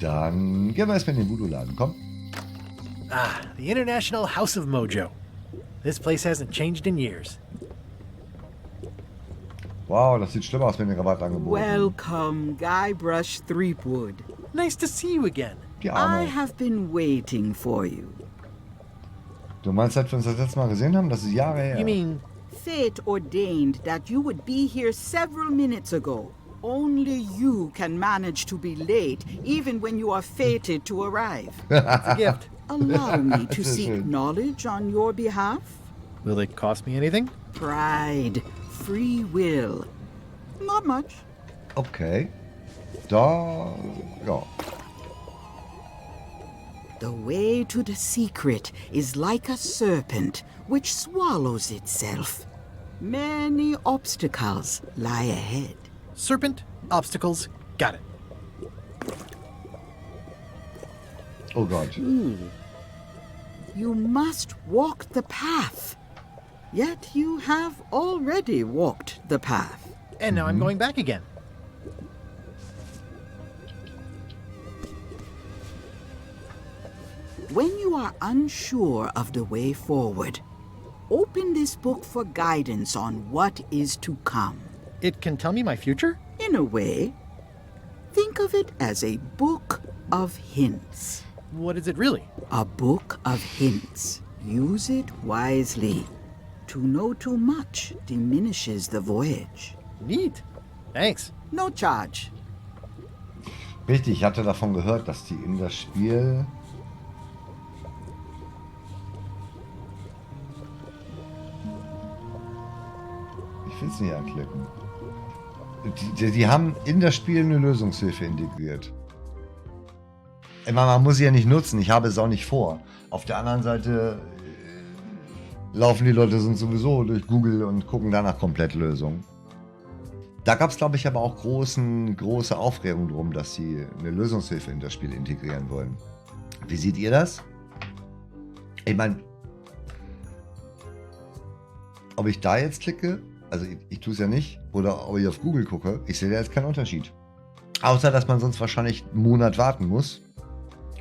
Dann gehen wir erstmal in den Voodoo-Laden. Komm. Ah, the International House of Mojo. This place hasn't changed in years. Wow, das sieht schlimm aus mit den Rabattangeboten. Welcome, Guybrush Threepwood. Nice to see you again. Die I Arme. have been waiting for you. Du meinst, seit wir uns das letzte Mal gesehen haben? Das ist Jahre her. You mean, Fate ordained that you would be here several minutes ago. Only you can manage to be late, even when you are fated to arrive. it's a gift. Allow me to That's seek good. knowledge on your behalf. Will it cost me anything? Pride, free will. Not much. Okay. Da, ja. The way to the secret is like a serpent which swallows itself. Many obstacles lie ahead. Serpent, obstacles, got it. Oh Gott. You must walk the path. Yet you have already walked the path. And now I'm going back again. When you are unsure of the way forward, open this book for guidance on what is to come. It can tell me my future? In a way, think of it as a book of hints. What is it really? A book of hints. Use it wisely. To know too much diminishes the voyage. Neat. Thanks. No charge. Richtig, ich hatte davon gehört, dass die in das Spiel... Ich will es nicht anklicken. Die haben in das Spiel eine Lösungshilfe integriert. Ich meine, man muss sie ja nicht nutzen, ich habe es auch nicht vor. Auf der anderen Seite laufen die Leute sowieso durch Google und gucken danach Komplettlösungen. Da gab es, glaube ich, aber auch große Aufregung drum, dass sie eine Lösungshilfe in das Spiel integrieren wollen. Wie seht ihr das? Ich meine, ob ich da jetzt klicke, also ich tue es ja nicht, oder ob ich auf Google gucke, ich sehe da jetzt keinen Unterschied. Außer, dass man sonst wahrscheinlich einen Monat warten muss.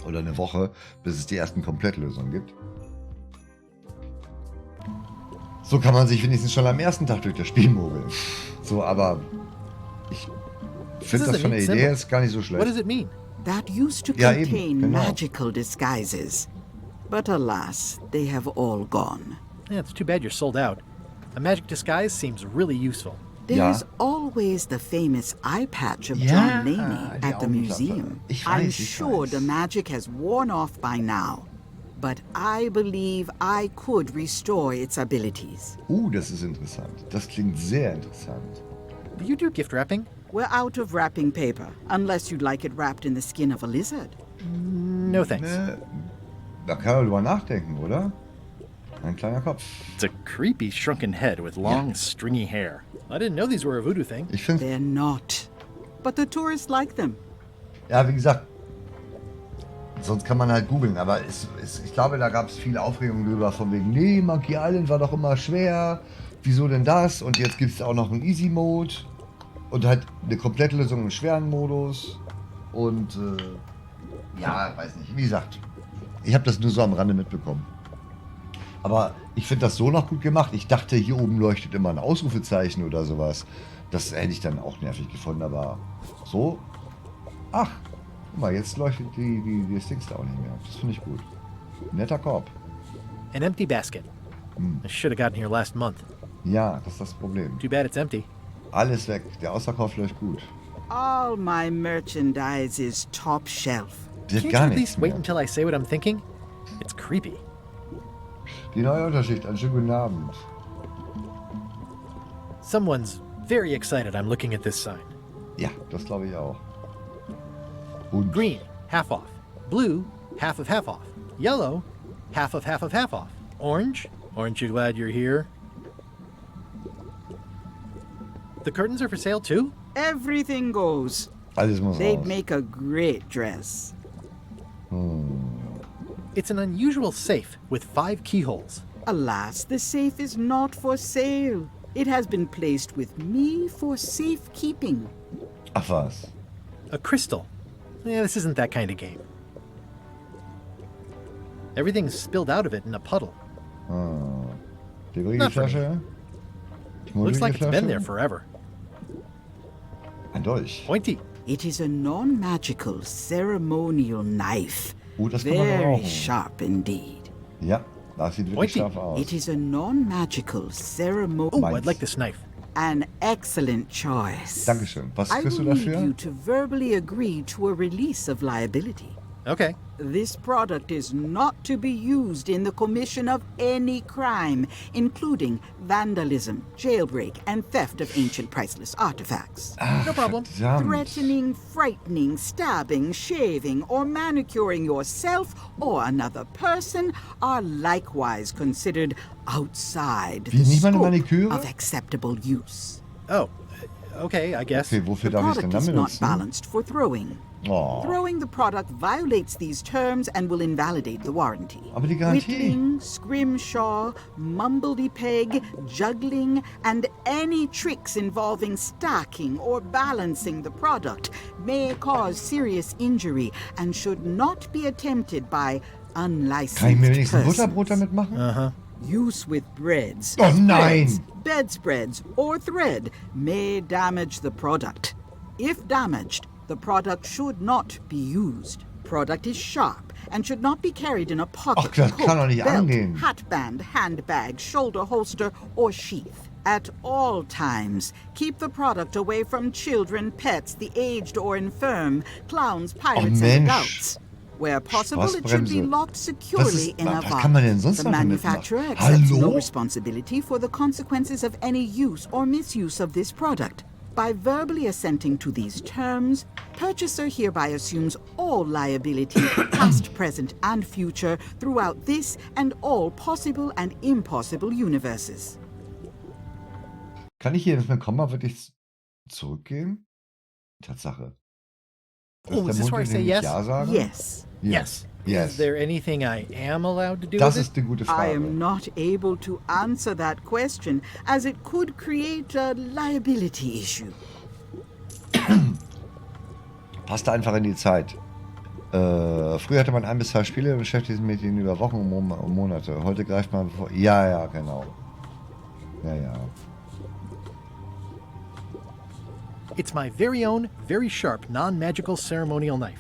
Oder eine Woche, bis es die ersten Komplettlösungen gibt. So kann man sich wenigstens schon am ersten Tag durch das Spiel mogeln. So, aber ich finde das von der Idee jetzt gar nicht so What schlecht. does it mean? That used to Ja, eben, contain genau. magical disguises. But alas, they have all gone. Yeah, it's too bad you're sold out. A magic disguise seems really useful. There's always the famous eye patch of Ja, John Laney die at the Augenklappe. museum. Ich I'm weiß, ich sure weiß. the magic has worn off by now. But I believe I could restore its abilities. Das ist interessant. Das klingt sehr interessant. Do you do gift wrapping? We're out of wrapping paper, unless you'd like it wrapped in the skin of a lizard. No thanks. Da kann man drüber nachdenken, oder? Ein kleiner Kopf. It's a creepy shrunken head with long, stringy hair. I didn't know these were a voodoo thing. Ich finde, They're not. But the tourists like them. ja, wie gesagt, sonst kann man halt googeln, aber ich glaube, da gab es viel Aufregung drüber, von wegen, nee, Monkey Island war doch immer schwer, wieso denn das? Und jetzt gibt es auch noch einen Easy-Mode und halt eine Komplettlösung im schweren Modus und ja, weiß nicht, wie gesagt, ich habe das nur so am Rande mitbekommen. Aber ich finde das so noch gut gemacht. Ich dachte, hier oben leuchtet immer ein Ausrufezeichen oder sowas. Das hätte ich dann auch nervig gefunden, aber so, ach, guck mal, jetzt leuchtet die Dings da auch nicht mehr. Das finde ich gut. Netter Korb. An empty basket. I should have gotten here last month. Ja, das ist das Problem. Too bad it's empty. Alles weg. Der Ausverkauf läuft gut. All my merchandise is top shelf. Die hat Can't gar you at nichts least wait mehr. until I say what I'm thinking? It's creepy. Die neue Unterschicht. Einen schönen guten Abend. Someone's very excited I'm looking at this sign. Ja, das glaube ich auch. Und Green, half off. Blue, half off. Yellow, half of half off. Orange, aren't you glad you're here? The curtains are for sale too? Everything goes. alles muss They'd raus. make a great dress. It's an unusual safe with 5 keyholes. Alas, the safe is not for sale. It has been placed with me for safekeeping. Ach was. A crystal, this isn't that kind of game. Everything's spilled out of it in a puddle. Die Not for me. Flasche. Looks like it's been Flasche. there forever. Ein Dolch. Pointy. It is a non-magical ceremonial knife. Das kann man Very brauchen. sharp indeed. Ja, das sieht wirklich Pointy. scharf aus. It is a non-magical ceremonial... Oh, Meins. I'd like this knife. An excellent choice. Dankeschön. Was I kriegst du will need dafür? you to verbally agree to a release of liability. Okay. This product is not to be used in the commission of any crime, including vandalism, jailbreak, and theft of ancient priceless artifacts. No problem. Verdammt. Threatening, frightening, stabbing, shaving, or manicuring yourself or another person are likewise considered outside Wie, the nicht mal eine scope Maniküre? of acceptable use. Oh, okay, I guess. Okay, wofür The darf ich denn product dann is not benutzen? balanced for throwing. Oh. Throwing the product violates these terms and will invalidate the warranty. Aber die Garantie. Whittling, scrimshaw, mumbledy-peg, juggling, and any tricks involving stacking or balancing the product may cause serious injury and should not be attempted by unlicensed Kann ich mir wenigstens ein persons. Butterbrot damit machen? Use with breads, Oh, spreads, nein! bedspreads, or thread may damage the product. If damaged, the product should not be used. Product is sharp and should not be carried in a pocket, Ach, das coat, kann doch nicht belt, angehen. hatband, handbag, shoulder holster, or sheath. At all times, keep the product away from children, pets, the aged or infirm, clowns, pirates, and Mensch. adults. Where possible, it should be Spaßbremse. locked securely in a was kann man denn sonst The noch damit manufacturer machen? accepts no Hallo? responsibility for the consequences of any use or misuse of this product. By verbally assenting to these terms, purchaser hereby assumes all liability, past, present, and future, throughout this and all possible and impossible universes. Kann ich hier mit einem Komma wirklich zurückgehen? Tatsache. Oh, is this where I say yes? Ja sagen? Yes, Yes. Yes. Is there anything I am allowed to do Das with ist eine gute I Frage. am not able to answer that question, as it could create a liability issue. Passt einfach in die Zeit. Früher hatte man 1 bis 2 Spiele und beschäftigte sich mit ihnen über Wochen und Monate. Heute greift man vor. Ja, ja, genau. Ja, ja. it? It's my very own, very sharp, non-magical ceremonial knife.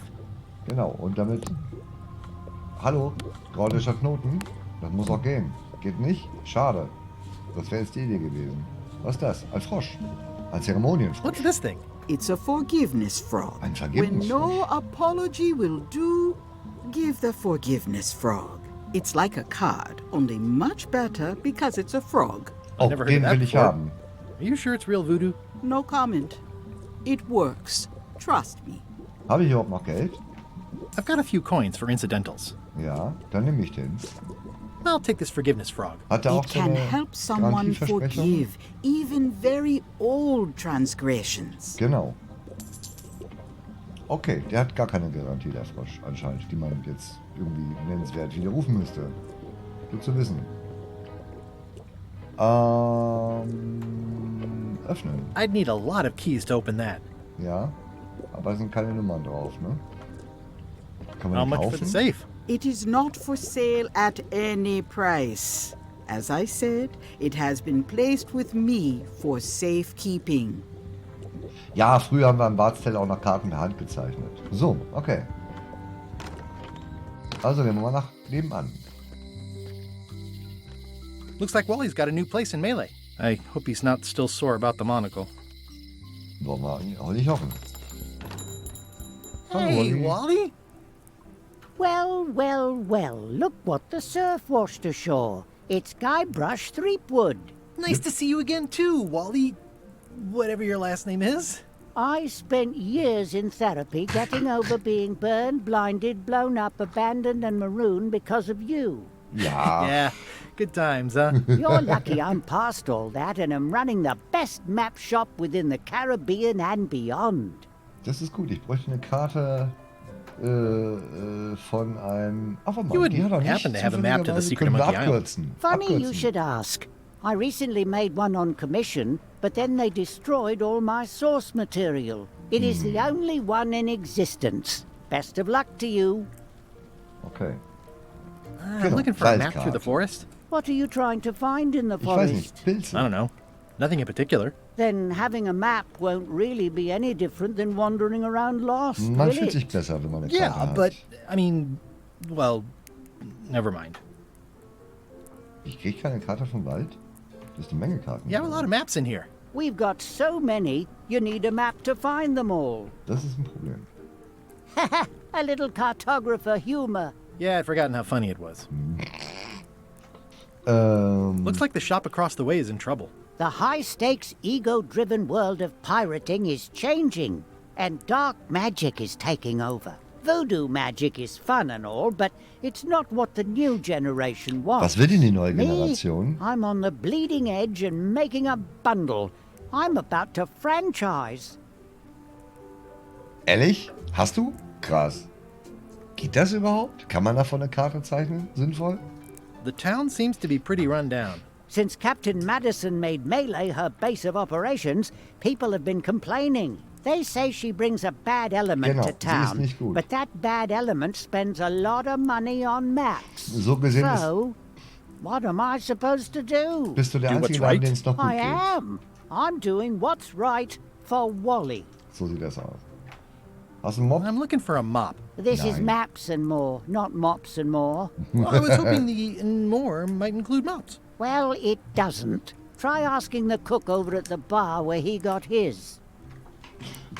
Genau. Und damit. Hallo? Gordischer Knoten? Das muss auch gehen. Geht nicht? Schade. Das wäre jetzt die Idee gewesen. Was ist das? Ein Frosch. Ein Zeremonienfrosch. What's this thing? It's a forgiveness frog. Ein When no Vergebungsfrosch. apology will do, give the forgiveness frog. It's like a card, only much better because it's a frog. Oh, never heard den of that will ich before. haben. Are you sure it's real voodoo? No comment. It works. Trust me. Habe ich überhaupt noch Geld? I've got a few coins for incidentals. Ja, dann nehme ich den. I'll take this forgiveness frog. Hat er auch It so can eine help someone Garantieversprechung? forgive even very old transgressions. Genau. Okay, der hat gar keine Garantie, der Frosch, anscheinend, die man jetzt irgendwie nennenswert widerrufen müsste. Gut zu wissen. Öffnen. I'd need a lot of keys to open that. Ja, aber es sind keine Nummern drauf, ne? Kann How man much den for the kaufen? safe? It is not for sale at any price. As I said, it has been placed with me for safekeeping. Ja, früher haben wir im Bartstell auch noch Karten per Hand gezeichnet. So, okay. Also gehen wir mal nach nebenan. Looks like Wally's got a new place in Mêlée. I hope he's not still sore about the monocle. Wollen wir auch nicht hoffen. Hallo, Hey, Wally. Wally? Well, well, well, look what the surf washed ashore. It's Guybrush Threepwood. Nice to see you again too, Wally. Whatever your last name is. I spent years in therapy getting over being burned, blinded, blown up, abandoned and marooned because of you. Ja, Yeah, good times, huh? You're lucky I'm past all that and am running the best map shop within the Caribbean and beyond. das ist gut. Ich bräuchte eine Karte von einem... Ach, warte mal, You wouldn't die hat er nicht. happen to have a map to the Zufälligerweise secret können wir Monkey Island. abkürzen. Funny you Abkürzen. should ask. I recently made one on commission, but then they destroyed all my source material. It is the only one in existence. Best of luck to you. Okay. I'm looking for a map through the forest. What are you trying to find in the Ich weiß nicht, forest? Pilze. I don't know. Nothing in particular. Then having a map won't really be any different than wandering around lost, Man will fühlt sich it? besser, wenn man eine Karte Yeah, hat. but, I mean, well, never mind. Ich krieg keine Karte vom Wald? Das ist eine Menge Karten. You have a lot of maps in here. We've got so many, you need a map to find them all. Das ist ein Problem. A little cartographer humor. Yeah, I'd forgotten how funny it was. Ähm, Looks like the shop across the way is in trouble. The high-stakes, ego-driven world of pirating is changing, and dark magic is taking over. Voodoo magic is fun and all, but it's not what the new generation wants. was will denn die neue Me, Generation? I'm on the bleeding edge and making a bundle. I'm about to franchise. Ehrlich? Hast du? Krass. Geht das überhaupt? Kann man davon eine Karte zeichnen? Sinnvoll? The town seems to be pretty run down. Since Captain Madison made Mêlée her base of operations, people have been complaining. They say she brings a bad element Genau, to sie ist town, nicht gut. but that bad element spends a lot of money on maps. So gesehen ist, So, what am I supposed to do? bist du der Do einzige what's Laden, right. den es noch gut I geht. am. I'm doing what's right for Wally. So sieht das aus. Hast du einen Mob? I'm looking for a mop. This is Nein. maps and more, not mops and more. Well, I was hoping the and more might include mops. Well, it doesn't. Try asking the cook over at the bar where he got his.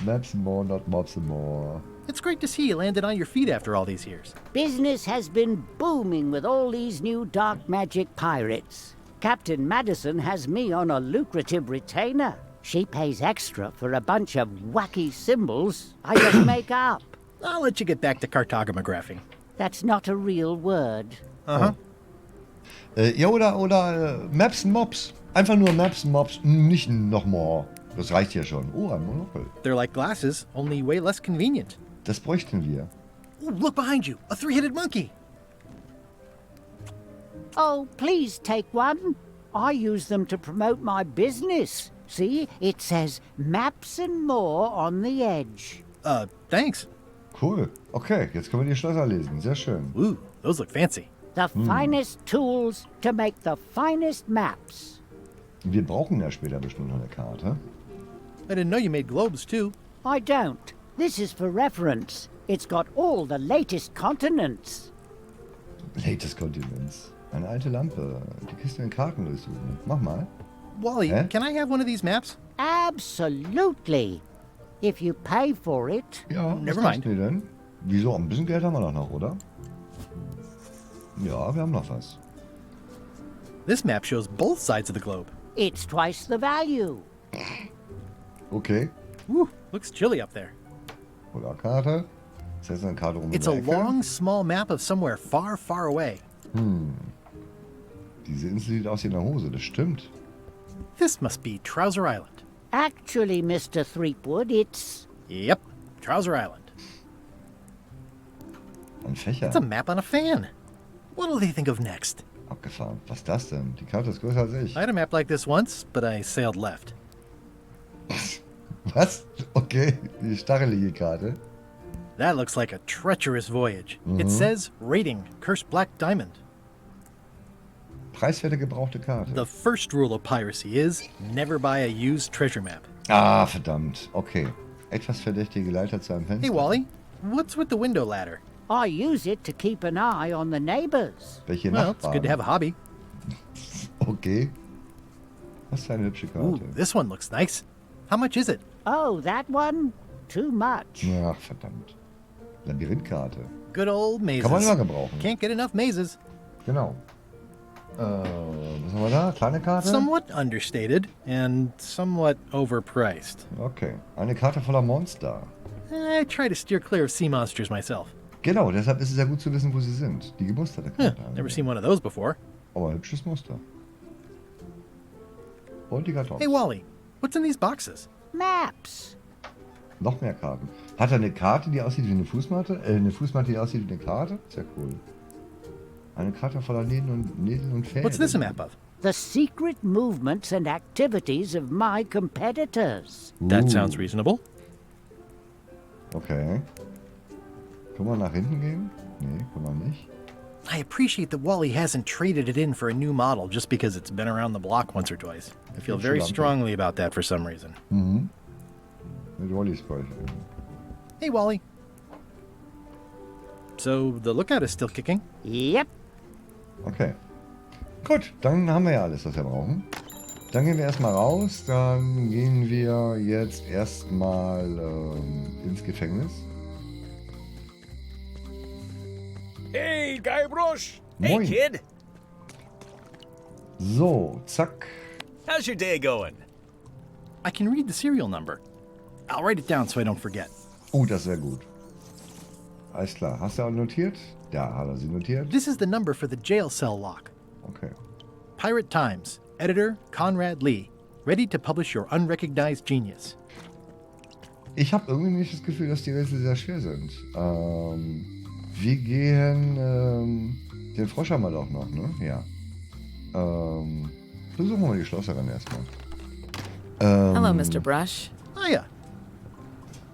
Maps and more, not mobs and more. It's great to see you landed on your feet after all these years. Business has been booming with all these new dark magic pirates. Captain Madison has me on a lucrative retainer. She pays extra for a bunch of wacky symbols I just make up. I'll let you get back to cartographing. That's not a real word. Uh-huh. Ja, oder Maps and Mobs. Einfach nur Maps and Mobs, nicht noch more. Das reicht hier schon. Oh, ein Monokel. They're like glasses, only way less convenient. Das bräuchten wir. Ooh, look behind you, a three-headed monkey. Oh, please take one. I use them to promote my business. See, it says maps and more on the edge. Thanks. Cool. Okay, jetzt können wir die Schlösser lesen. Sehr schön. Ooh, those look fancy. The finest tools to make the finest maps. Wir brauchen ja später bestimmt noch eine Karte. I didn't know you made globes, too. I don't. This is for reference. It's got all the latest continents. Latest Continents. Eine alte Lampe. Die Kiste in Karten durchsuchen. Mach mal. Wally, Huh? can I have one of these maps? Absolutely. If you pay for it. Ja, Never was mind. kostet die denn? Wieso? Ein bisschen Geld haben wir doch noch, oder? Ja, wir haben noch was. This map shows both sides of the globe. It's twice the value. Okay. Ooh, looks chilly up there. Oder Karte. Ist jetzt eine Karte rum It's in a der Ecke. long, small map of somewhere far, far away. Diese Insel sieht aus wie eine Hose, das stimmt. This must be Trouser Island. Actually, Mr. Threepwood, it's... Yep, Trouser Island. Ein Fächer. It's a map on a fan. What'll they think of next? Abgefahren. Was ist das denn? Die Karte ist größer als ich. I had a map like this once, but I sailed left. Was? Okay, die stachelige Karte. That looks like a treacherous voyage. It says rating, cursed black diamond. Preiswerte gebrauchte Karte. The first rule of piracy is never buy a used treasure map. Ah, verdammt. Okay. Etwas verdächtige Leiter zu einem Fenster. Hey, Wally, what's with the window ladder? I use it to keep an eye on the neighbors. Welche Well, it's Nachbarn? good to have a hobby. Okay. Was für eine hübsche Ooh, Karte. this one looks nice. How much is it? Oh, that one? Too much. Ach, verdammt. Labyrinthkarte. Good old mazes. Kann man immer gebrauchen. Can't get enough mazes. Genau. Was haben wir da? Kleine Karte? Somewhat understated and somewhat overpriced. Okay. Eine Karte voller Monster. I try to steer clear of sea monsters myself. Genau, deshalb ist es ja gut zu wissen, wo sie sind. Die gemusterte Karte. Never seen one of those before. Aber ein hübsches Muster. Und die Kartons. Hey, Wally, what's in these boxes? Maps. Noch mehr Karten. Hat er eine Karte, die aussieht wie eine Fußmatte? Eine Fußmatte, die aussieht wie eine Karte? Sehr cool. Eine Karte voller Nägel und Fäden. What's this a map of? The secret movements and activities of my competitors. That sounds reasonable. Okay. Können wir nach hinten gehen? Nee, können wir nicht. I appreciate that Wally hasn't traded it in for a new model just because it's been around the block once or twice. I feel very strongly about that for some reason. Mhm. Mit Wally sprechen. Hey, Wally. So, the lookout is still kicking? Yep. Okay. Gut, dann haben wir ja alles, was wir brauchen. Dann gehen wir erstmal raus. Dann gehen wir jetzt erstmal ins Gefängnis. Hey, Guybrush! Moin. Hey, kid! So, zack. How's your day going? I can read the serial number. I'll write it down so I don't forget. Oh, das wäre gut. Alles klar. Hast du auch notiert? Ja, hat er sie notiert. This is the number for the jail cell lock. Okay. Pirate Times. Editor Conrad Lee. Ready to publish your unrecognized genius. Ich habe irgendwie nicht das Gefühl, dass die Rätsel sehr schwer sind. Wir gehen... den Frosch haben wir doch noch, ne? Ja. Besuchen wir mal die Schlosserin erstmal. Hello, Mr. Brush. Ah ja.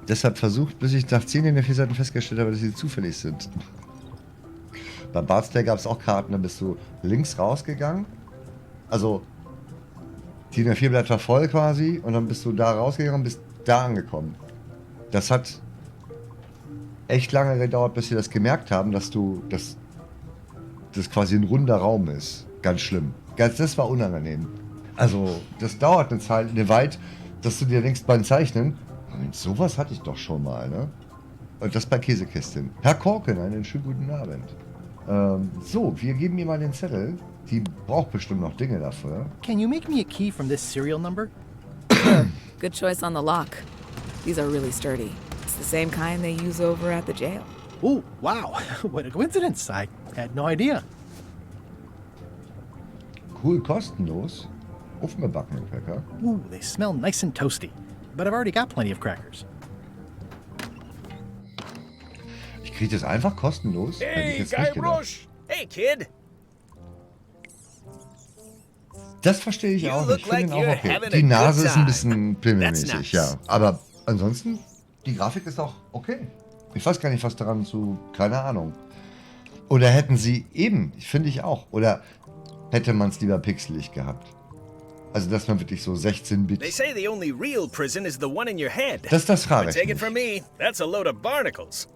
Deshalb versucht, bis ich nach 10 in der 4 Seiten festgestellt habe, dass sie zufällig sind. Bei Bart's Day gab es auch Karten, da bist du links rausgegangen. Also, die in der 4 Blatt war voll quasi und dann bist du da rausgegangen und bist da angekommen. Das hat echt lange gedauert, bis wir das gemerkt haben, dass das quasi ein runder Raum ist. Ganz schlimm. Das war unangenehm. Also, das dauert eine Weile, dass du dir denkst beim Zeichnen, sowas hatte ich doch schon mal, ne? Und das bei Käsekistchen. Herr Korken, einen schönen guten Abend. So, wir geben ihr mal den Zettel. Die braucht bestimmt noch Dinge dafür. Can you make me a key from this serial number? Good choice on the lock. These are really sturdy. It's the same kind they use over at the jail. Oh, wow. What a coincidence. I had no idea. Cool, kostenlos. Ofengebackene Cracker. Ooh, they smell nice and toasty. But I've already got plenty of crackers. Ich kriege das einfach kostenlos. Hätte ich Hey, jetzt nicht gedacht. Guybrush! Hey, kid! Das verstehe ich You auch look nicht. Ich finde like ihn auch you're okay. having a Die Nase good ist ein time. bisschen That's pimmelmäßig, nice. ja. Aber ansonsten, die Grafik ist auch okay. Ich weiß gar nicht, was daran keine Ahnung. Oder hätten sie eben, finde ich auch. Oder hätte man es lieber pixelig gehabt. Also, dass man wirklich so 16-Bit... They say the only real prison is the one in your head. Das frage But ich take it from mich. me, that's a load of barnacles.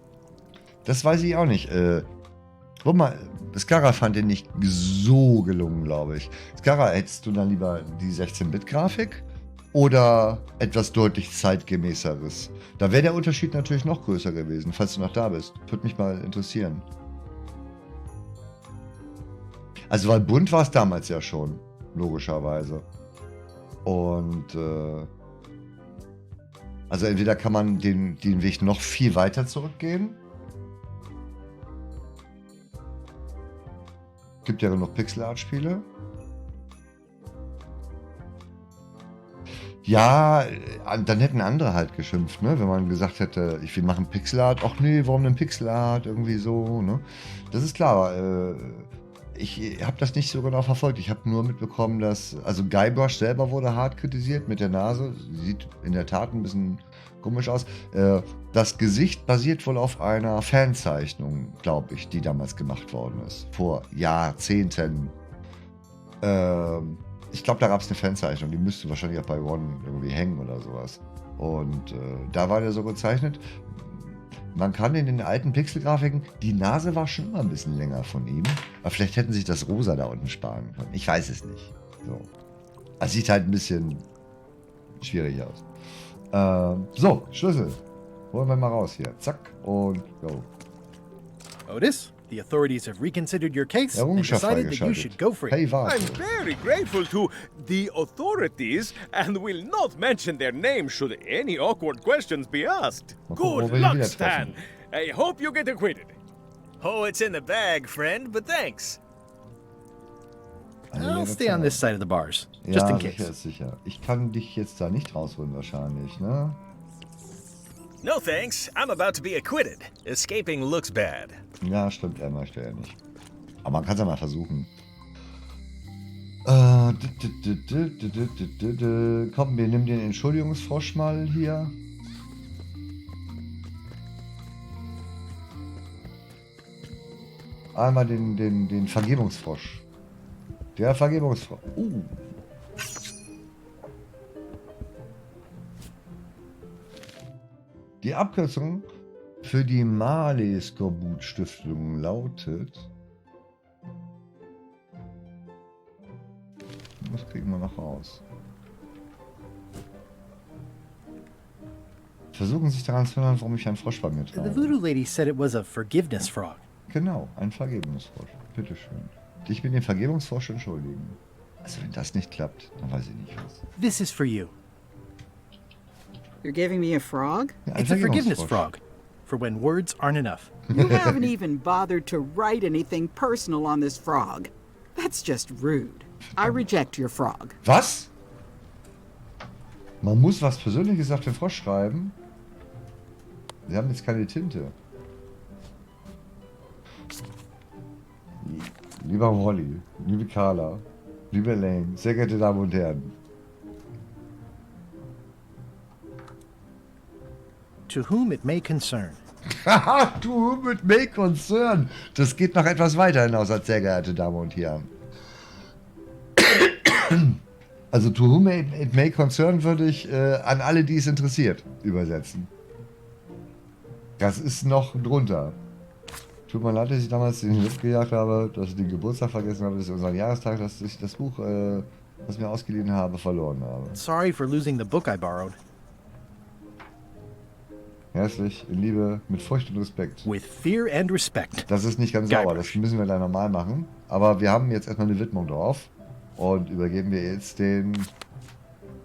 Das weiß ich auch nicht. Guck mal, Skara fand den nicht so gelungen, glaube ich. Skara, hättest du dann lieber die 16-Bit-Grafik oder etwas deutlich zeitgemäßeres? Da wäre der Unterschied natürlich noch größer gewesen, falls du noch da bist. Würde mich mal interessieren. Also, weil bunt war es damals ja schon, logischerweise. Und, also entweder kann man den Weg noch viel weiter zurückgehen. Gibt ja genug Pixel-Art-Spiele. Ja, dann hätten andere halt geschimpft, ne? Wenn man gesagt hätte, wir machen Pixel-Art. Ach nee, warum denn Pixel-Art? Irgendwie so, ne? Das ist klar. Ich habe das nicht so genau verfolgt. Ich habe nur mitbekommen, dass... Also Guybrush selber wurde hart kritisiert mit der Nase. Sieht in der Tat ein bisschen komisch aus. Das Gesicht basiert wohl auf einer Fanzeichnung, glaube ich, die damals gemacht worden ist. Vor Jahrzehnten. Ich glaube, da gab es eine Fanzeichnung. Die müsste wahrscheinlich auch bei Ron irgendwie hängen oder sowas. Und da war der so gezeichnet. Man kann in den alten Pixelgrafiken, die Nase war schon immer ein bisschen länger von ihm. Aber vielleicht hätten sich das Rosa da unten sparen können. Ich weiß es nicht. So. Also sieht halt ein bisschen schwierig aus. So, Schlüssel. Holen wir mal raus hier. Zack und go. Otis, the authorities have reconsidered your case and Errungenschaft decided that you freigeschaltet. should go free. Hey, warte. I'm very grateful to the authorities and will not mention their name should any awkward questions be asked. Mal gucken, wo Good wir ihn luck, wieder Stan. treffen. I hope you get acquitted. Oh, it's in the bag, friend, but thanks. I'll stay on this side of the bars, just Ja, in sicher case. ist sicher. Ich kann dich jetzt da nicht rausholen wahrscheinlich, ne? No thanks, I'm about to be acquitted. Escaping looks bad. Ja, stimmt, er möchte ja nicht. Aber man kann es ja mal versuchen. Komm, wir nehmen den Entschuldigungsfrosch mal hier. einmal den Vergebungsfrosch. Der Vergebungsfrosch. Die Abkürzung für die Marley-Stiftung lautet... Das kriegen wir noch raus. Versuchen sich daran zu erinnern, warum ich einen Frosch bei mir trage. The voodoo lady said it was a forgiveness frog. Genau, ein Vergebungsfrosch. Bitteschön. Dich mit dem Vergebungsfrosch entschuldigen. Also wenn das nicht klappt, dann weiß ich nicht was. This is for you. You're giving me a frog? Ja, ein It's a forgiveness Vergebungsfrosch. frog. For when words aren't enough. You haven't even bothered to write anything personal on this frog. That's just rude. I reject your frog. Was? Man muss was Persönliches auf den Frosch schreiben? Wir haben jetzt keine Tinte. Lieber Wally, liebe Carla, liebe Elaine, sehr geehrte Damen und Herren. To whom it may concern. Haha, du mit May Concern. Das geht noch etwas weiter hinaus als sehr geehrte Damen und Herren. Also to whom it may concern würde ich an alle, die es interessiert, übersetzen. Das ist noch drunter. Tut mir leid, dass ich damals den Luft gejagt habe, dass ich den Geburtstag vergessen habe, dass ich unseren Jahrestag, dass ich das Buch, was ich mir ausgeliehen habe, verloren habe. Sorry for losing the book I borrowed. Herzlich, in Liebe, mit Furcht und Respekt. With fear and respect. Das ist nicht ganz sauber, Guybrush. das müssen wir gleich normal machen. Aber wir haben jetzt erstmal eine Widmung drauf. Und übergeben wir jetzt den...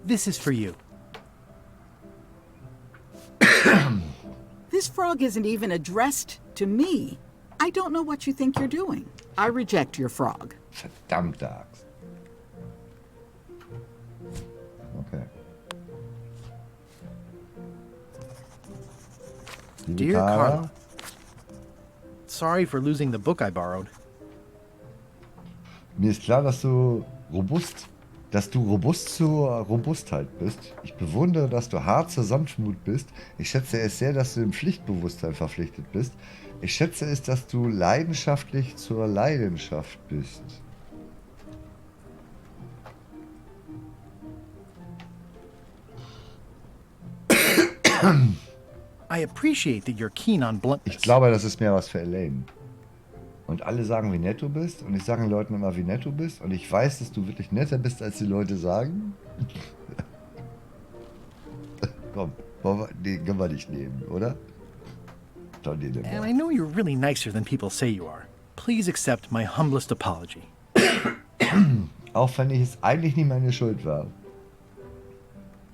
This is for you. This frog isn't even addressed to me. I don't know what you think you're doing. I reject your frog. Verdammte Axt. Okay. Liebe Dear Carla. Sorry for losing the book I borrowed. Mir ist klar, dass du robust zur Robustheit bist. Ich bewundere, dass du hart zur Sanftmut bist. Ich schätze es sehr, dass du im Pflichtbewusstsein verpflichtet bist. Ich schätze es, dass du leidenschaftlich zur Leidenschaft bist. I appreciate that you're keen on bluntness. Ich glaube, das ist mehr was für Elaine. Und alle sagen, wie nett du bist. Und ich sage den Leuten immer, wie nett du bist. Und ich weiß, dass du wirklich netter bist, als die Leute sagen. Komm, den können wir nicht nehmen, oder? Doch, den nehmen wir. And I know you're really nicer than people say you are. Please accept my humblest apology. Auch wenn ich es eigentlich nie meine Schuld war.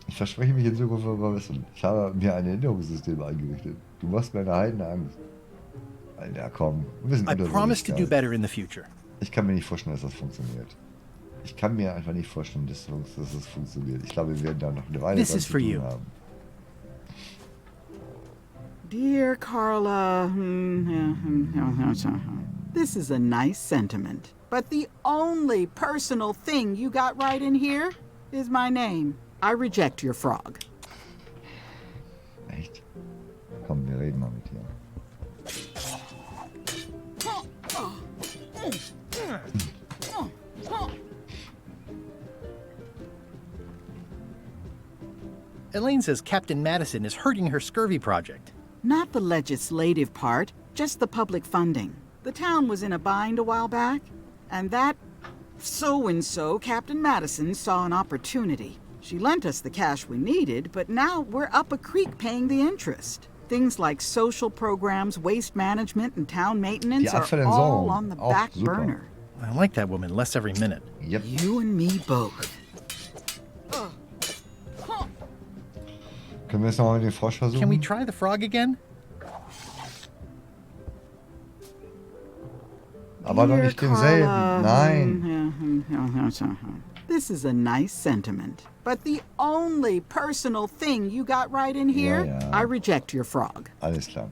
Ich verspreche mich in Zukunft verbessern. Ich habe mir ein Erinnerungssystem eingerichtet. Du machst mir eine heidene Angst. Alter, komm. Wir sind I promise to do better in the future. Ich kann mir nicht vorstellen, dass das funktioniert. Ich kann mir einfach nicht vorstellen, dass das funktioniert. Ich glaube, wir werden da noch eine Weile This dran is zu for tun you. haben. Dear Carla, this is a nice sentiment. But the only personal thing you got right in here is my name. I reject your frog. Echt? Komm, wir reden mal mit dir. Elaine says Captain Madison is hurting her scurvy project. Not the legislative part, just the public funding. The town was in a bind a while back, and that so-and-so, Captain Madison, saw an opportunity. She lent us the cash we needed, but now we're up a creek paying the interest. Things like social programs, waste management, and town maintenance Die are Abfälle all entsorgen. on the Auch back super. burner. I like that woman less every minute. Yep. You and me both. Können wir es nochmal mit dem Frosch versuchen? Can we try the frog again? Aber doch Dear nicht denselben. Carla, Nein. This is a nice sentiment. But the only personal thing you got right in here, Ja, ja. I reject your frog. Alles klar.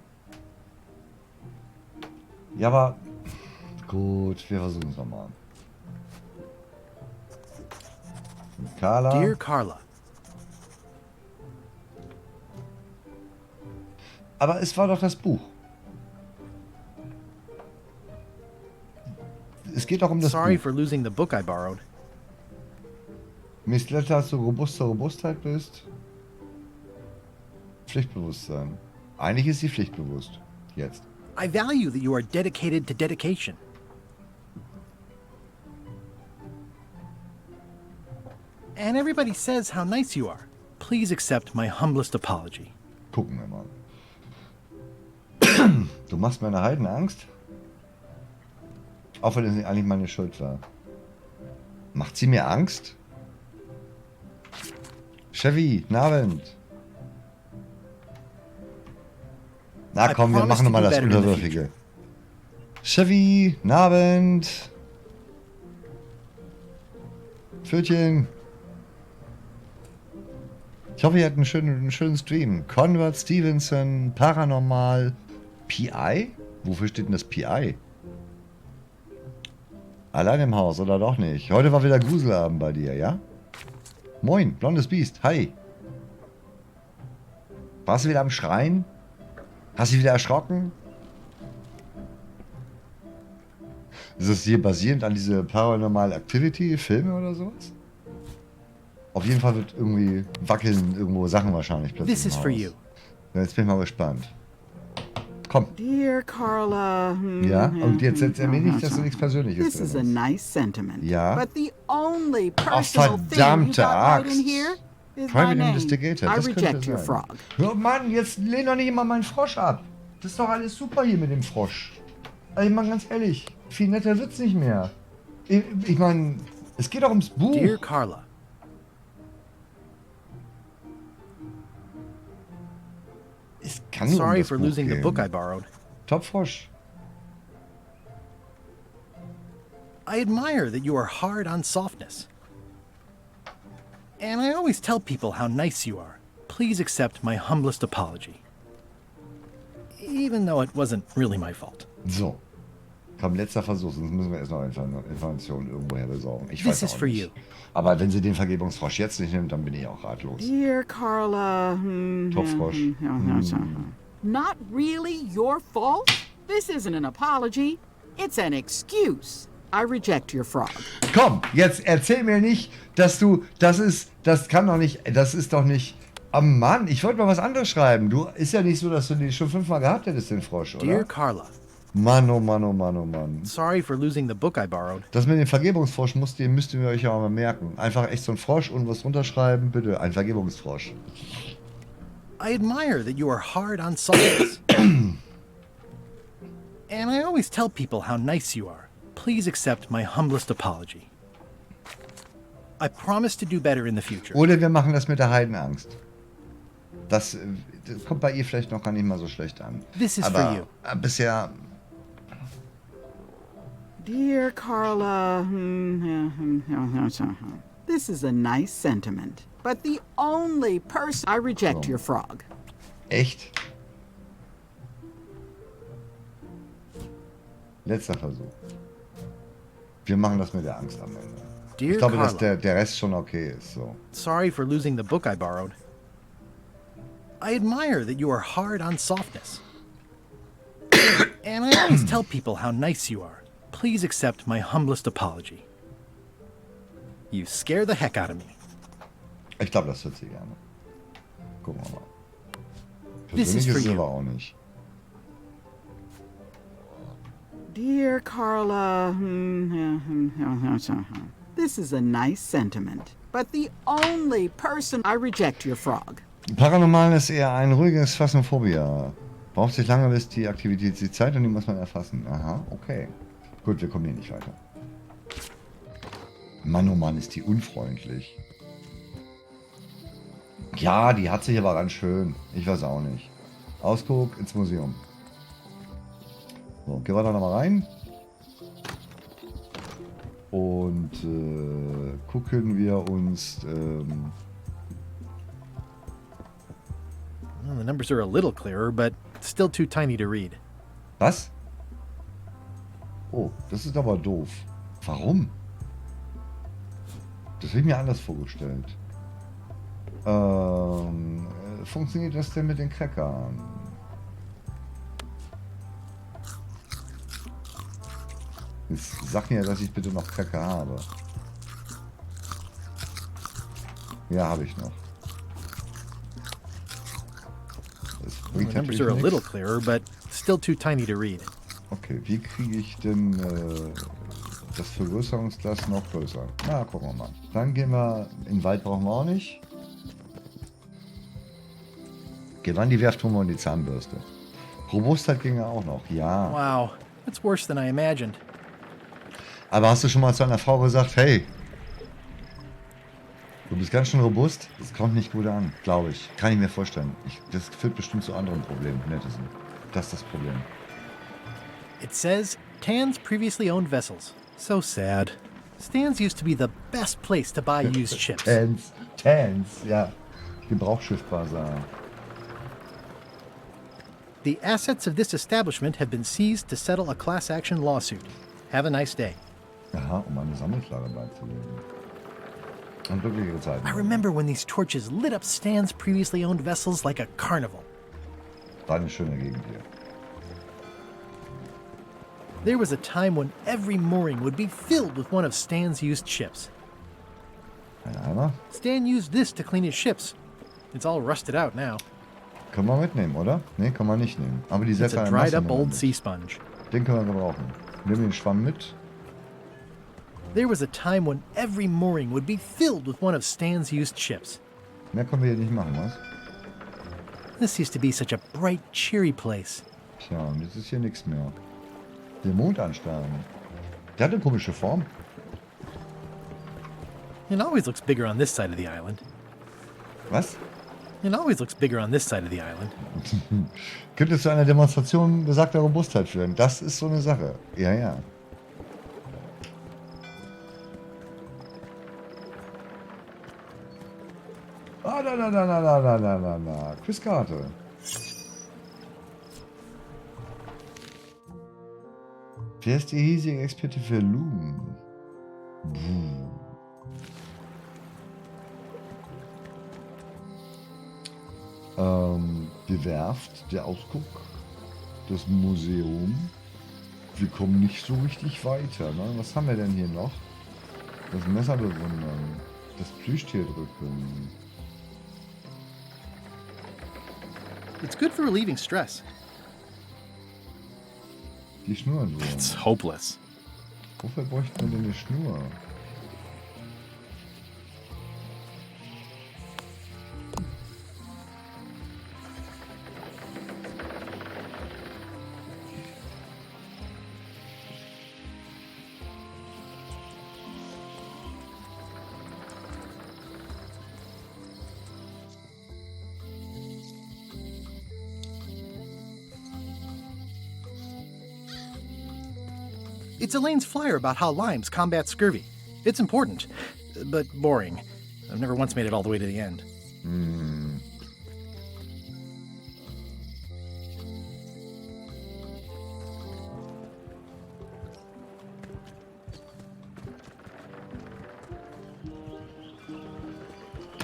Ja, aber gut, wir versuchen es nochmal. Carla. Dear Carla. Aber es war doch das Buch. Es geht doch um das Sorry Buch. for losing the book I borrowed. Miss Letter, dass du robuster Robustheit bist. Pflichtbewusstsein. Eigentlich ist sie pflichtbewusst. Jetzt. I value that you are dedicated to dedication. And everybody says how nice you are. Please accept my humblest apology. Gucken wir mal. Du machst mir eine Heidenangst. Auch wenn es nicht eigentlich meine Schuld war. Macht sie mir Angst? Chevy, Abend. Na komm, wir machen nochmal das Unterwürfige. Chevy, Abend. Pfötchen. Ich hoffe, ihr hattet einen schönen Stream. Conrad Stevenson, Paranormal, PI? Wofür steht denn das PI? Allein im Haus, oder doch nicht? Heute war wieder Gruselabend bei dir, ja? Moin, blondes Biest, hi. Warst du wieder am Schreien? Hast du dich wieder erschrocken? Ist das hier basierend an diese Paranormal Activity Filme oder sowas? Auf jeden Fall wird irgendwie wackeln irgendwo Sachen wahrscheinlich plötzlich. This is for you. Ja, jetzt bin ich mal gespannt. Komm. Dear Carla. Ja, und jetzt erzähl mir nicht, dass du nichts Persönliches This is a drin hast. nice sentiment. Ja. But the only personal thing you verdammte got right in Axt. here is my Private name. Investigator, I das reject könnte your sein. frog. Ja, Mann, jetzt lehn doch nicht immer meinen Frosch ab. Das ist doch alles super hier mit dem Frosch. Also ich meine ganz ehrlich, viel netter wird's nicht mehr. Ich meine, es geht doch ums Buch. Dear Carla. Es kann nur um Sorry das for Buch losing the gehen. book I borrowed. Top Frosch. I admire that you are hard on softness. And I always tell people how nice you are. Please accept my humblest apology. Even though it wasn't really my fault. So. Komm, letzter Versuch, sonst müssen wir erst noch Informationen irgendwoher besorgen. Ich This weiß is auch for nicht. you. Aber wenn sie den Vergebungsfrosch jetzt nicht nimmt, dann bin ich auch ratlos. Dear Carla. Topfrosch. Not really your fault? This isn't an apology. It's an excuse. I reject your frog. Komm, jetzt erzähl mir nicht, dass du, das kann doch nicht, das ist doch nicht, oh Mann, ich wollte mal was anderes schreiben. Du, ist ja nicht so, dass du den schon 5-mal gehabt hättest, den Frosch, oder? Dear Carla. Mann, oh Mann, oh Mann, oh Mann. Sorry for losing the book I borrowed. Das mit dem Vergebungsfrosch müsst ihr euch ja auch mal merken. Einfach echt so ein Frosch und was runterschreiben, bitte, ein Vergebungsfrosch. I admire that you are hard on softness. And I always tell people how nice you are. Please accept my humblest apology. I promise to do better in the future. Oder wir machen das mit der Heidenangst. Das kommt bei ihr vielleicht noch gar nicht mal so schlecht an. This is Aber for you. Bisher... Dear Carla. This is a nice sentiment. But the only person. I reject your frog. Echt? Letzter Versuch. Wir machen das mit der Angst am Ende. Dear Ich glaube, Carla. dass der Rest schon okay ist. So. Sorry for losing the book I borrowed. I admire that you are hard on softness. And I always tell people how nice you are. Please accept my humblest apology. You scare the heck out of me. Ich glaube, das hört sie gerne. Gucken wir mal. This is Persönlich for ist es you. aber auch nicht. Dear Carla. This is a nice sentiment. But the only person. I reject your frog. Paranormal ist eher ein ruhiges Phasmophobia. Braucht sich lange, bis die Aktivität die Zeit und die muss man erfassen. Aha, okay. Gut, wir kommen hier nicht weiter. Mann, oh Mann, ist die unfreundlich. Ja, die hat sich aber ganz schön. Ich weiß auch nicht. Ausguck ins Museum. So, gehen wir da nochmal rein. Und gucken wir uns... Well, the numbers are a little clearer, but still too tiny to read. Was? Oh, das ist aber doof. Warum? Das habe ich mir anders vorgestellt. Funktioniert das denn mit den Crackern? Jetzt sag mir, dass ich bitte noch Kacke habe. Ja, habe ich noch. Das The bringt numbers natürlich are a little nichts. clearer, but still too tiny to read. Okay, wie kriege ich denn das Vergrößerungsglas noch größer? Na, gucken wir mal. Dann gehen wir, in den Wald brauchen wir auch nicht. Gehen wir an die Werft, holen wir und die Zahnbürste. Robustheit ging ja auch noch, ja. Wow, that's worse than I imagined. Aber hast du schon mal zu einer Frau gesagt, hey, du bist ganz schön robust? Das kommt nicht gut an, glaube ich. Kann ich mir vorstellen. Das führt bestimmt zu anderen Problemen, Madison. Das ist das Problem. It says Tan's previously owned vessels. So sad. Stan's used to be the best place to buy used ships. Tans, ja. Gebrauchsschiffbasar. The assets of this establishment have been seized to settle a class action lawsuit. Have a nice day. Aha, um eine Sammelklage beizulegen. Und glückliche Zeiten. I remember when these torches lit up Stan's previously owned vessels like a carnival. War eine schöne Gegend hier. There was a time when every mooring would be filled with one of Stan's used ships. Ein Eimer? Stan used this to clean his ships. It's all rusted out now. Können wir mitnehmen, oder? Ne, können wir nicht nehmen. Aber die It's Säcke a haben dried Wasser up old mit. sea sponge. Den können wir gebrauchen. Nehmen wir den Schwamm mit. There was a time when every mooring would be filled with one of Stan's used ships. Mehr können wir hier nicht machen, was? This used to be such a bright, cheery place. Tja, und jetzt ist hier nichts mehr. Den Mond anstarren. Der hat eine komische Form. It always looks bigger on this side of the island. Was? It always looks bigger on this side of the island. Könnte zu einer Demonstration besagter Robustheit führen. Das ist so eine Sache. Ja, ja. Ah, na. Quizkarte. Wer ist die hiesige Experte für Loom? Die Werft, der Ausguck, das Museum. Wir kommen nicht so richtig weiter. Ne? Was haben wir denn hier noch? Das Messer bewundern. Das Plüschtier drücken. It's good for relieving stress. Die Schnur so. It's hopeless. Wofür bräuchten wir denn eine Schnur? It's Elaine's flyer about how limes combat scurvy. It's important, but boring. I've never once made it all the way to the end. Gehen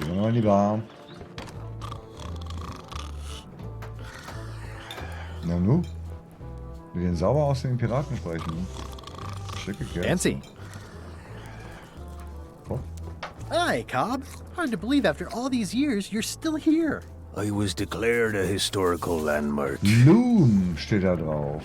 wir noch in die Bar. Na nu? Mit den sauber aussehenden Piraten sprechen. Schicke Kerzen. Fancy. Oh. Hi, Cobb. Hard to believe after all these years you're still here. I was declared a historical landmark. Loom steht da drauf.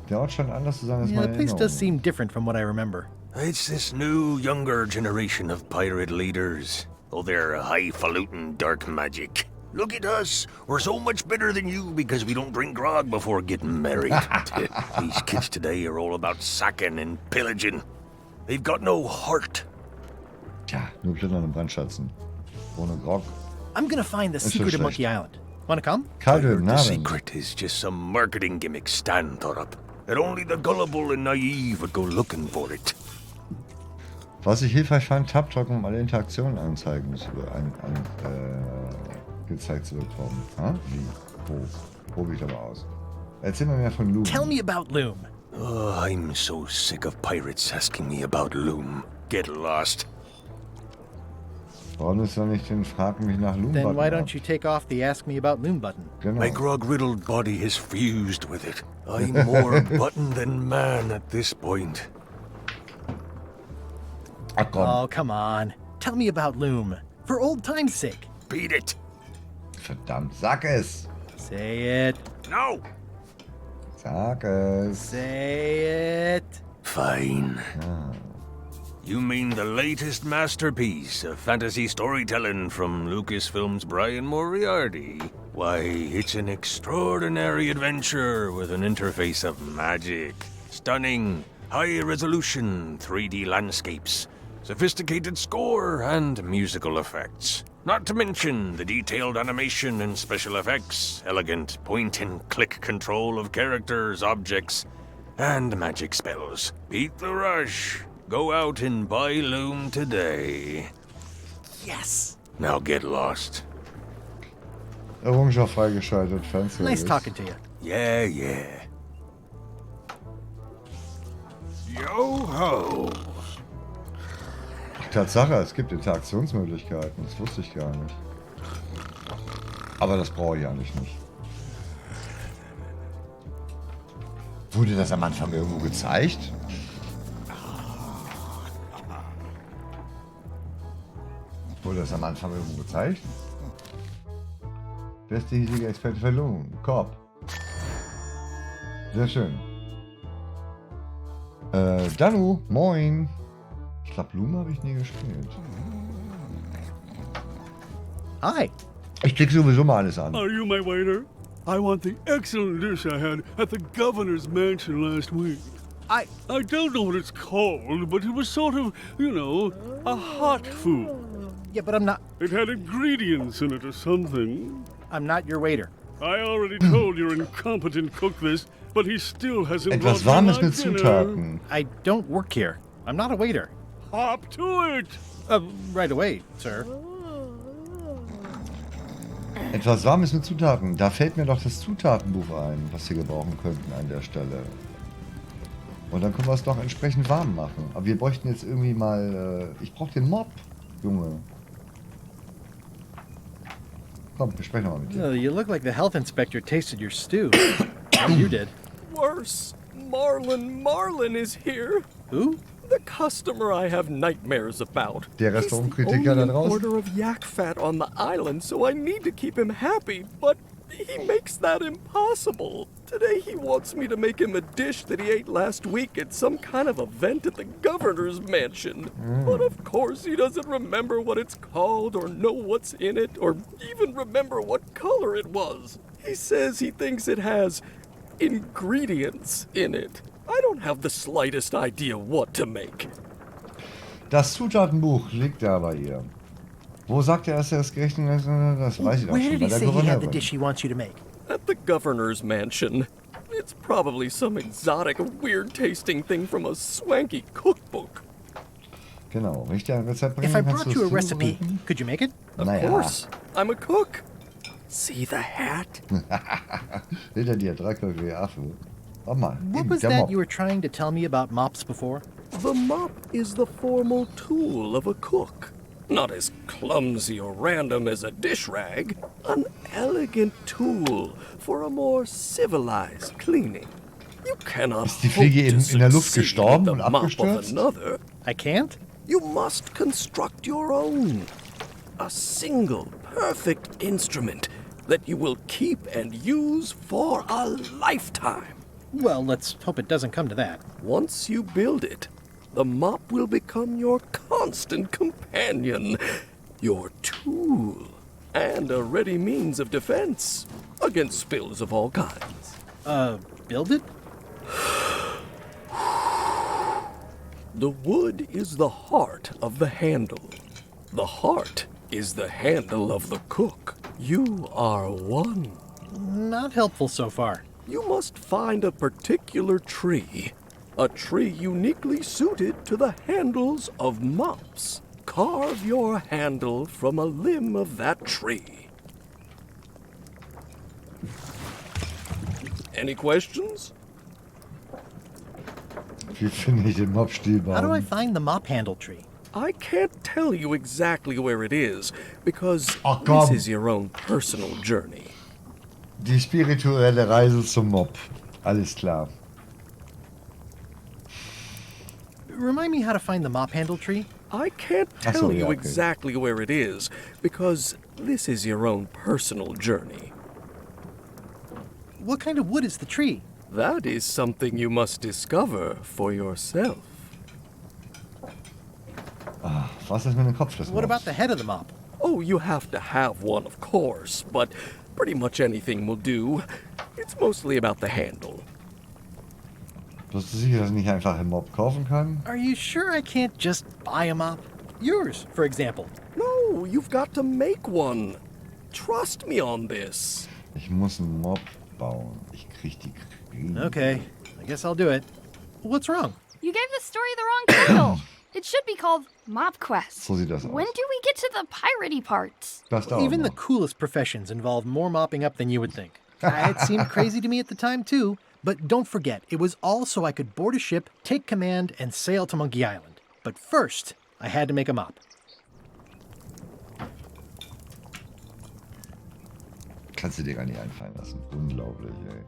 Der Ort scheint anders zu sein als Yeah, the meine place does Erinnerung. seem different from what I remember. It's this new, younger generation of pirate leaders. Oh, they're highfalutin dark magic. Look at us. We're so much better than you because we don't drink grog before getting married. These kids today are all about sacking and pillaging. They've got no heart. Tja, nur plündern und brandschatzen. Ohne Grog. I'm gonna find the That's secret so of Monkey Island. Wanna come? I Kalte heard the Namen. secret is just some marketing gimmick Stan thought up. That only the gullible and naive would go looking for it. Was ich hilfreich fand, Tab drücken, um alle Interaktionen gezeigt zu bekommen. Ha? Wie? Wo? Probiere ich aber aus. Erzähl mir mehr von Loom. Tell me about Loom. Oh, I'm so sick of pirates asking me about Loom. Get lost. Warum ist doch nicht den Frag mich nach Loom Then Button why ab? don't you take off the Ask Me About Loom button? Genau. My grog-riddled body has fused with it. I'm more button than man at this point. Ach komm, Oh, come on. Tell me about Loom. For old time's sake. Beat it. verdammt, sag es! Say it. No. Sag es! Say it. Fine. You mean the latest masterpiece of fantasy storytelling from Lucasfilm's Brian Moriarty? Why, it's an extraordinary adventure with an interface of magic, stunning, high-resolution 3D landscapes, sophisticated score, and musical effects. Not to mention the detailed animation and special effects, elegant point-and-click control of characters, objects, and magic spells. Beat the rush. Go out and buy Loom today. Yes. Now get lost. Errungenschaft freigeschaltet, Fanservice. Nice talking to you. Yeah, yeah. Yo-ho! Tatsache, es gibt Interaktionsmöglichkeiten. Das wusste ich gar nicht. Aber das brauche ich eigentlich nicht. Wurde das am Anfang irgendwo gezeigt? Wurde das am Anfang irgendwo gezeigt? Beste hiesige Experte für Loom. Korb. Sehr schön. Danu, moin. Ich glaube, Loom habe ich nie gespielt. Hi. Ich klicke sowieso mal alles an. Are you my waiter? I want the excellent dish I had at the governor's mansion last week. I don't know what it's called, but it was sort of, you know, a hot food. Yeah, but I'm not. It had ingredients in it or something. I'm not your waiter. I already told your incompetent cook this, but he still hasn't Etwas brought me Warmes my mit dinner. Zutaten. I don't work here. I'm not a waiter. Hop to it! Right away, sir. Etwas Warmes mit Zutaten. Da fällt mir doch das Zutatenbuch ein, was wir gebrauchen könnten an der Stelle. Und dann können wir es doch entsprechend warm machen. Aber wir bräuchten jetzt irgendwie mal... ich brauche den Mob, Junge. Komm, wir sprechen mal mit dir. You look like the health inspector tasted your stew. Well, you did. Worse. Marlin is here. Who? The customer I have nightmares about. Der He's the Restaurantkritiker da only draußen. importer of yak fat on the island, so I need to keep him happy, but he makes that impossible. Today he wants me to make him a dish that he ate last week at some kind of event at the governor's mansion. But of course he doesn't remember what it's called or know what's in it or even remember what color it was. He says he thinks it has ingredients in it. I don't have the slightest idea what to make. Das Zutatenbuch liegt da bei ihr. Wo sagt er, dass er das gerechnet hat? Das weiß ich doch Where schon. did Bei he der say he had the Gouverneurin. dish he wants you to make? At the governor's mansion. It's probably some exotic, weird-tasting thing from a swanky cookbook. Genau, wenn ich dir ein Rezept bringen, If I kannst brought du you a es recipe, zubereiten? could you make it? Of Naja. course. I'm a cook. See the hat? Hinter dir, dreiköpfige Affe. Warte mal, What eben, was der that Mob. you were trying to tell me about mops before? The mop is the formal tool of a cook. Not as clumsy or random as a dish rag. An elegant tool for a more civilized cleaning. You cannot Ist die hope Fliege to in der Luft succeed gestorben with und the mop of abgestürzt? another. I can't? You must construct your own. A single, perfect instrument that you will keep and use for a lifetime. Well, let's hope it doesn't come to that. Once you build it, the mop will become your constant companion, your tool, and a ready means of defense against spills of all kinds. Build it? The wood is the heart of the handle. The heart is the handle of the cook. You are one. Not helpful so far. You must find a particular tree. A tree uniquely suited to the handles of mops. Carve your handle from a limb of that tree. Any questions? Wie finde ich den Mobstilbaum? How do I find the mop handle tree? I can't tell you exactly where it is, because Ach, this komm. is your own personal journey. Die spirituelle Reise zum Mob. Alles klar. Remind me how to find the mop handle tree? I can't Ach so, tell ja, you okay. exactly where it is, because this is your own personal journey. What kind of wood is the tree? That is something you must discover for yourself. Ah, was ist mit dem Kopf des What Mobs? about the head of the mop? Oh, you have to have one, of course, but pretty much anything will do. It's mostly about the handle. Bist du sicher, dass ich nicht einfach einen Mob kaufen kann? Are you sure I can't just buy a mop? Yours, for example. No, you've got to make one. Trust me on this. Ich muss einen Mob bauen. Ich krieg die Krise. Okay, I guess I'll do it. What's wrong? You gave the story the wrong title. It should be called Mop Quest. So sieht das aus. When do we get to the piratey parts? Das dauert Even the noch. coolest professions involve more mopping up than you would think. It seemed crazy to me at the time, too. But don't forget, it was all so I could board a ship, take command, and sail to Monkey Island. But first, I had to make a mop. Kannst du dir gar nicht einfallen lassen. Unglaublich, ey.